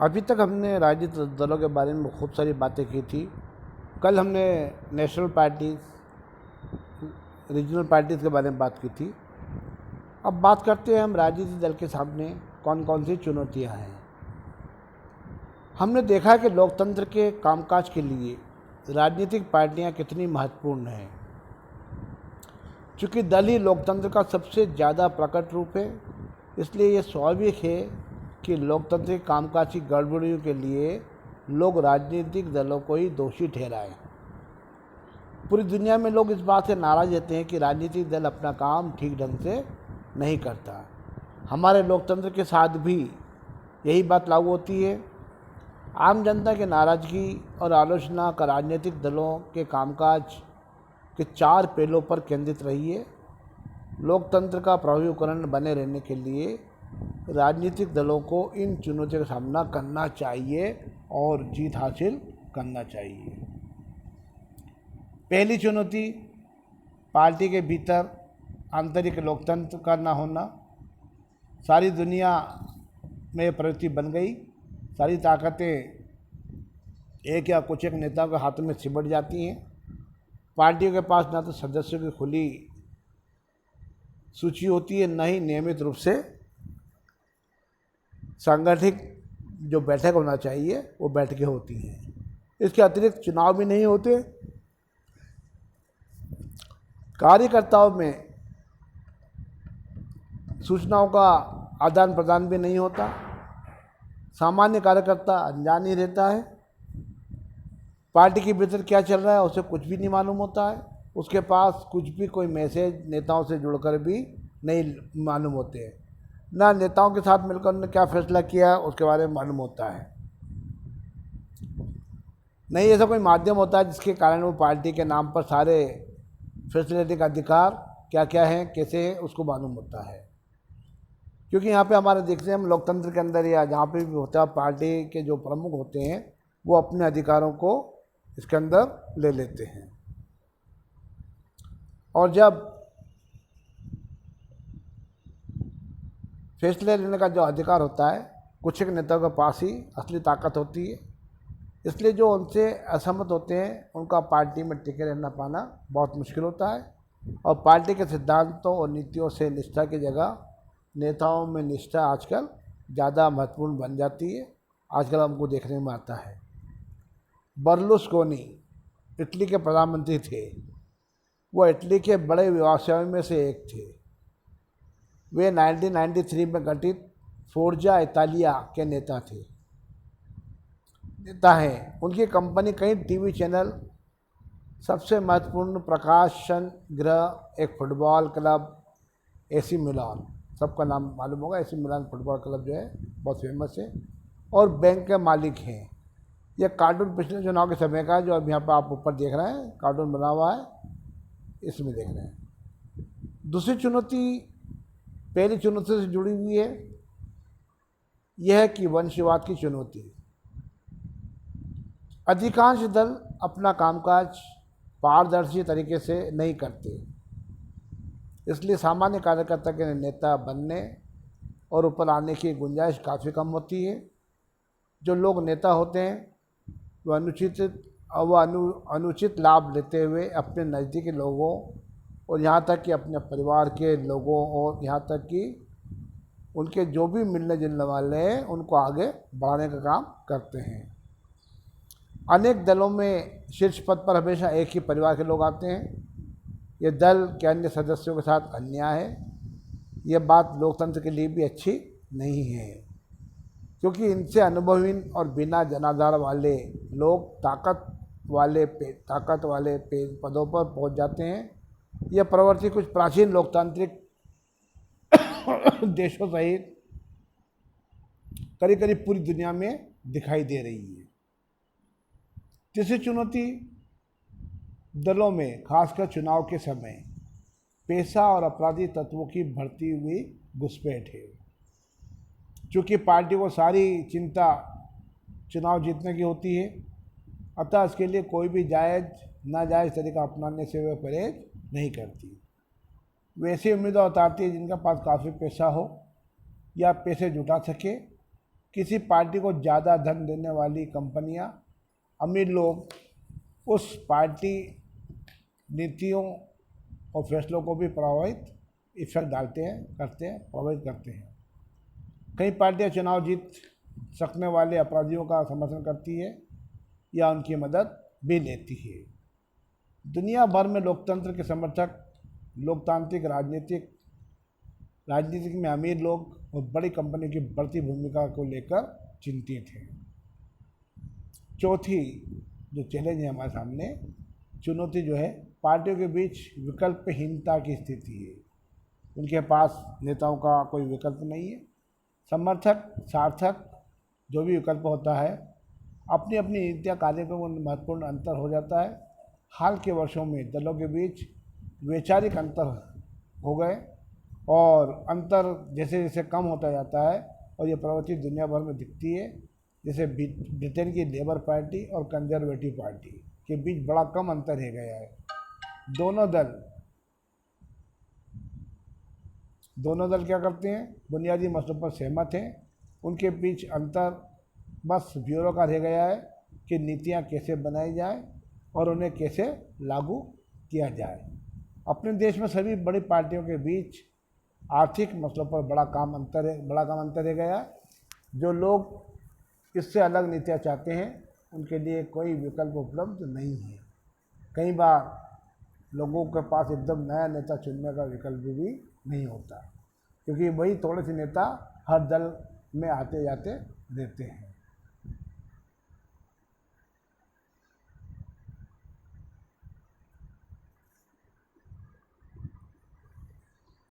अभी तक हमने राजनीतिक दलों के बारे में खूब सारी बातें की थी। कल हमने नेशनल पार्टीज, रीजनल पार्टीज़ के बारे में बात की थी। अब बात करते हैं हम राजनीतिक दल के सामने कौन कौन सी चुनौतियां हैं। हमने देखा कि लोकतंत्र के कामकाज के लिए राजनीतिक पार्टियां कितनी महत्वपूर्ण हैं। चूँकि दल ही लोकतंत्र का सबसे ज़्यादा प्रकट रूप है, इसलिए ये स्वाभाविक है कि लोकतंत्र के कामकाज की गड़बड़ियों के लिए लोग राजनीतिक दलों को ही दोषी ठहराएं। पूरी दुनिया में लोग इस बात से नाराज़ रहते हैं कि राजनीतिक दल अपना काम ठीक ढंग से नहीं करता। हमारे लोकतंत्र के साथ भी यही बात लागू होती है। आम जनता की नाराज़गी और आलोचना का राजनीतिक दलों के कामकाज के 4 पहलुओं पर केंद्रित रही है। लोकतंत्र का प्रभावीकरण बने रहने के लिए राजनीतिक दलों को इन चुनौतियों का सामना करना चाहिए और जीत हासिल करना चाहिए। पहली चुनौती, पार्टी के भीतर आंतरिक लोकतंत्र का ना होना। सारी दुनिया में प्रवृत्ति बन गई, सारी ताकतें एक या कुछ एक नेताओं के हाथों में सिमट जाती हैं। पार्टियों के पास ना तो सदस्यों की खुली सूची होती है, न ही नियमित रूप से सांगठनिक जो बैठक होना चाहिए वो बैठकें होती हैं। इसके अतिरिक्त चुनाव भी नहीं होते। कार्यकर्ताओं में सूचनाओं का आदान प्रदान भी नहीं होता। सामान्य कार्यकर्ता अनजान ही रहता है। पार्टी के भीतर क्या चल रहा है उसे कुछ भी नहीं मालूम होता है। उसके पास कुछ भी कोई मैसेज नेताओं से जुड़कर भी नहीं मालूम होते हैं। ना नेताओं के साथ मिलकर उन्होंने क्या फैसला किया उसके बारे में मालूम होता है। नहीं ऐसा कोई माध्यम होता है जिसके कारण वो पार्टी के नाम पर सारे फैसले लेने का अधिकार क्या क्या है, कैसे है, उसको मालूम होता है। क्योंकि यहाँ पे हमारे देखते हैं हम लोकतंत्र के अंदर या जहाँ पे भी होता है, पार्टी के जो प्रमुख होते हैं वो अपने अधिकारों को इसके अंदर ले लेते हैं। और जब फैसले लेने का जो अधिकार होता है कुछ एक नेताओं के पास ही असली ताकत होती है। इसलिए जो उनसे असहमत होते हैं उनका पार्टी में टिके रहना पाना बहुत मुश्किल होता है। और पार्टी के सिद्धांतों और नीतियों से निष्ठा की जगह नेताओं में निष्ठा आजकल ज़्यादा महत्वपूर्ण बन जाती है। आजकल हमको देखने में आता है। बर्लुस्कोनी इटली के प्रधानमंत्री थे। वो इटली के बड़े व्यवसायों में से एक थे। वे 1993 में गठित फोर्जा इतालिया के नेता हैं। उनकी कंपनी कई टीवी चैनल, सबसे महत्वपूर्ण प्रकाशन गृह, एक फुटबॉल क्लब एसी मिलान, सबका नाम मालूम होगा, एसी मिलान फुटबॉल क्लब जो है बहुत फेमस है, और बैंक के मालिक हैं। यह कार्टून पिछले चुनाव के समय का जो अब यहाँ पर आप ऊपर देख रहे हैं कार्टून बना हुआ है, इसमें देख रहे हैं। दूसरी चुनौती पहली चुनौती से जुड़ी हुई है, यह है कि वंशवाद की चुनौती। अधिकांश दल अपना कामकाज पारदर्शी तरीके से नहीं करते, इसलिए सामान्य कार्यकर्ता के नेता बनने और ऊपर आने की गुंजाइश काफ़ी कम होती है। जो लोग नेता होते हैं वह अनुचित लाभ लेते हुए अपने नज़दीकी लोगों और यहाँ तक कि अपने परिवार के लोगों और यहाँ तक कि उनके जो भी मिलने जुलने वाले हैं उनको आगे बढ़ाने का काम करते हैं। अनेक दलों में शीर्ष पद पर हमेशा एक ही परिवार के लोग आते हैं। यह दल के अन्य सदस्यों के साथ अन्याय है। यह बात लोकतंत्र के लिए भी अच्छी नहीं है, क्योंकि इनसे अनुभवहीन और बिना जनाधार वाले लोग ताकत वाले पदों पर पहुंच जाते हैं। यह प्रवृत्ति कुछ प्राचीन लोकतांत्रिक देशों सहित करीब करीब पूरी दुनिया में दिखाई दे रही है। तीसरी चुनौती दलों में खासकर चुनाव के समय पैसा और अपराधी तत्वों की बढ़ती हुई घुसपैठ है। चूँकि पार्टी को सारी चिंता चुनाव जीतने की होती है, अतः इसके लिए कोई भी जायज़ नाजायज़ तरीका अपनाने से वह परहेज नहीं करती। वैसे उम्मीदवार उतारती है जिनके पास काफ़ी पैसा हो या पैसे जुटा सके, किसी पार्टी को ज़्यादा धन देने वाली कंपनियां, अमीर लोग उस पार्टी नीतियों और फैसलों को भी इफेक्ट डालते हैं, प्रभावित करते हैं। कई पार्टियां चुनाव जीत सकने वाले अपराधियों का समर्थन करती है या उनकी मदद भी लेती है। दुनिया भर में लोकतंत्र के समर्थक लोकतांत्रिक राजनीतिक में अमीर लोग और बड़ी कंपनी की बढ़ती भूमिका को लेकर चिंतित हैं। चौथी जो चैलेंज है हमारे सामने, चुनौती जो है, पार्टियों के बीच विकल्पहीनता की स्थिति है। उनके पास नेताओं का कोई विकल्प नहीं है। समर्थक सार्थक जो भी विकल्प होता है, अपनी अपनी नीतियाँ कार्यक्रमों में महत्वपूर्ण अंतर हो जाता है। हाल के वर्षों में दलों के बीच वैचारिक अंतर हो गए और अंतर जैसे जैसे कम होता जाता है और ये प्रवृत्ति दुनिया भर में दिखती है। जैसे ब्रिटेन की लेबर पार्टी और कंजर्वेटिव पार्टी के बीच बड़ा कम अंतर रह गया है। दोनों दल क्या करते हैं, बुनियादी मसलों पर सहमत हैं। उनके बीच अंतर बस ब्यूरो का रह गया है कि नीतियाँ कैसे बनाई जाए और उन्हें कैसे लागू किया जाए। अपने देश में सभी बड़ी पार्टियों के बीच आर्थिक मसलों पर बड़ा काम अंतर रह गया है। जो लोग इससे अलग नीतियाँ चाहते हैं उनके लिए कोई विकल्प उपलब्ध नहीं है। कई बार लोगों के पास एकदम नया नेता चुनने का विकल्प भी नहीं होता, क्योंकि वही थोड़े से नेता हर दल में आते जाते रहते हैं।